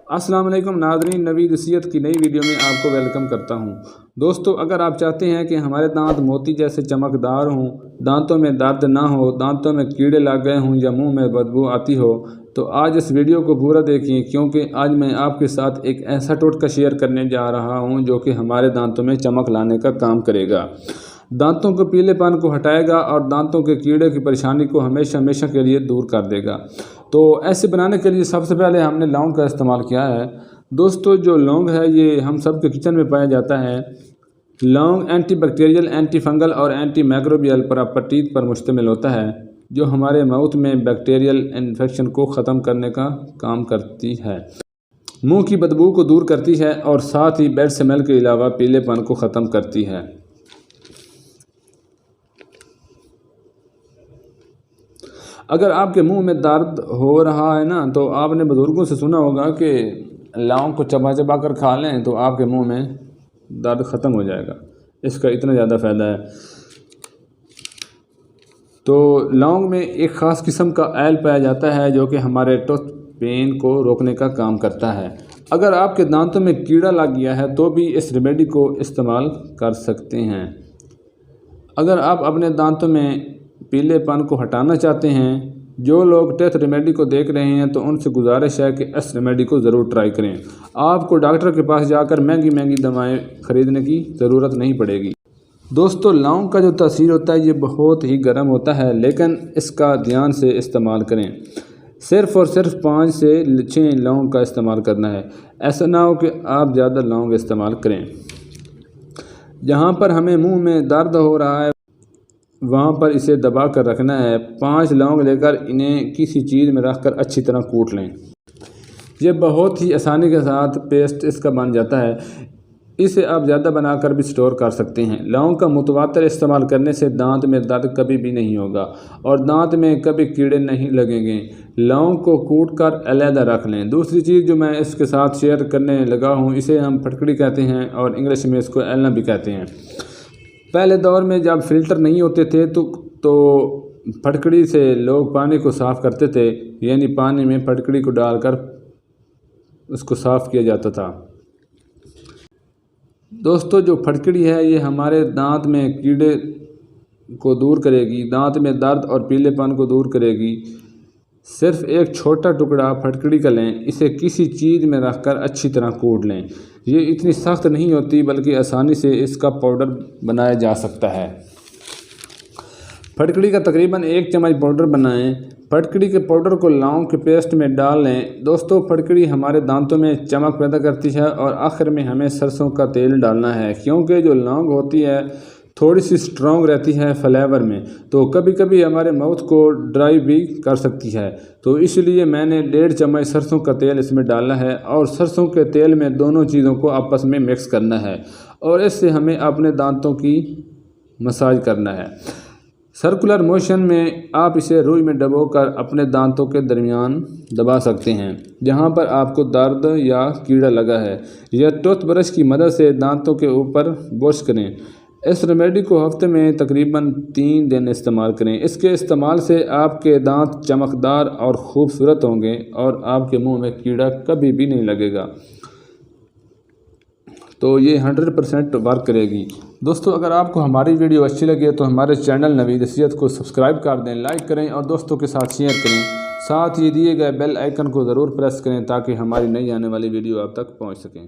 अस्सलाम वालेकुम नाज़रीन, नवीद वसीयत की नई वीडियो में आपको वेलकम करता हूं। दोस्तों, अगर आप चाहते हैं कि हमारे दांत मोती जैसे चमकदार हों, दांतों में दर्द ना हो, दांतों में कीड़े लग गए हों या मुंह में बदबू आती हो, तो आज इस वीडियो को पूरा देखिए, क्योंकि आज मैं आपके साथ एक ऐसा टोटका शेयर करने जा रहा हूं जो कि हमारे दांतों में चमक लाने का काम करेगा, दांतों के पीलेपन को हटाएगा और दांतों के कीड़े की परेशानी को हमेशा हमेशा के लिए दूर कर देगा। तो ऐसे बनाने के लिए सबसे पहले हमने लौंग का इस्तेमाल किया है। दोस्तों, जो लौंग है ये हम सब के किचन में पाया जाता है। लौंग एंटीबैक्टीरियल, एंटी फंगल और एंटी माइक्रोबियल प्रॉपर्टीज पर मुश्तमिल होता है, जो हमारे माउथ में बैक्टीरियल इन्फेक्शन को ख़त्म करने का काम करती है, मुंह की बदबू को दूर करती है और साथ ही बैड स्मेल के अलावा पीलेपन को ख़त्म करती है। अगर आपके मुंह में दर्द हो रहा है ना, तो आपने बुज़ुर्गों से सुना होगा कि लौंग को चबा चबा कर खा लें तो आपके मुंह में दर्द ख़त्म हो जाएगा। इसका इतना ज़्यादा फ़ायदा है। तो लौंग में एक ख़ास किस्म का ऑयल पाया जाता है जो कि हमारे टूथ पेन को रोकने का काम करता है। अगर आपके दांतों में कीड़ा लग गया है तो भी इस रेमेडी को इस्तेमाल कर सकते हैं। अगर आप अपने दांतों में पीलेपन को हटाना चाहते हैं, जो लोग टेथ रेमेडी को देख रहे हैं तो उनसे गुजारिश है कि इस रेमेडी को ज़रूर ट्राई करें। आपको डॉक्टर के पास जाकर महंगी महंगी दवाएं खरीदने की ज़रूरत नहीं पड़ेगी। दोस्तों, लौंग का जो तासीर होता है ये बहुत ही गर्म होता है, लेकिन इसका ध्यान से इस्तेमाल करें। सिर्फ़ और सिर्फ 5 से 6 लौंग का इस्तेमाल करना है। ऐसा ना हो कि आप ज़्यादा लौंग इस्तेमाल करें। जहाँ पर हमें मुँह में दर्द हो रहा है वहाँ पर इसे दबा कर रखना है। 5 लौंग लेकर इन्हें किसी चीज़ में रख कर अच्छी तरह कूट लें। ये बहुत ही आसानी के साथ पेस्ट इसका बन जाता है। इसे आप ज़्यादा बनाकर भी स्टोर कर सकते हैं। लौंग का मुतवातर इस्तेमाल करने से दांत में दर्द कभी भी नहीं होगा और दांत में कभी कीड़े नहीं लगेंगे। लौंग को कूट कर अलहदा रख लें। दूसरी चीज़ जो मैं इसके साथ शेयर करने लगा हूँ, इसे हम फटकड़ी कहते हैं और इंग्लिश में इसको एलना भी कहते हैं। पहले दौर में जब फ़िल्टर नहीं होते थे तो फटकड़ी से लोग पानी को साफ़ करते थे, यानी पानी में फटकड़ी को डालकर उसको साफ़ किया जाता था। दोस्तों, जो फटकड़ी है ये हमारे दांत में कीड़े को दूर करेगी, दांत में दर्द और पीलेपन को दूर करेगी। सिर्फ़ एक छोटा टुकड़ा फटकड़ी का लें, इसे किसी चीज़ में रखकर अच्छी तरह कूट लें। ये इतनी सख्त नहीं होती, बल्कि आसानी से इसका पाउडर बनाया जा सकता है। फटकड़ी का तकरीबन 1 चम्मच पाउडर बनाएं। फटकड़ी के पाउडर को लौंग के पेस्ट में डाल लें। दोस्तों, फटकड़ी हमारे दांतों में चमक पैदा करती है और आखिर में हमें सरसों का तेल डालना है, क्योंकि जो लौंग होती है थोड़ी सी स्ट्रॉन्ग रहती है फ्लेवर में, तो कभी कभी हमारे माउथ को ड्राई भी कर सकती है। तो इसलिए मैंने 1.5 चम्मच सरसों का तेल इसमें डाला है और सरसों के तेल में दोनों चीज़ों को आपस में मिक्स करना है और इससे हमें अपने दांतों की मसाज करना है। सर्कुलर मोशन में आप इसे रुई में डुबोकर अपने दांतों के दरमियान दबा सकते हैं जहां पर आपको दर्द या कीड़ा लगा है, या टूथब्रश की मदद से दांतों के ऊपर ब्रश करें। इस रेमेडी को हफ्ते में तकरीबन 3 दिन इस्तेमाल करें। इसके इस्तेमाल से आपके दांत चमकदार और ख़ूबसूरत होंगे और आपके मुंह में कीड़ा कभी भी नहीं लगेगा। तो ये 100% वर्क करेगी। दोस्तों, अगर आपको हमारी वीडियो अच्छी लगे तो हमारे चैनल नवीद वसीयत को सब्सक्राइब कर दें, लाइक करें और दोस्तों के साथ शेयर करें। साथ ही दिए गए बेल आइकन को ज़रूर प्रेस करें ताकि हमारी नई आने वाली वीडियो आप तक पहुँच सकें।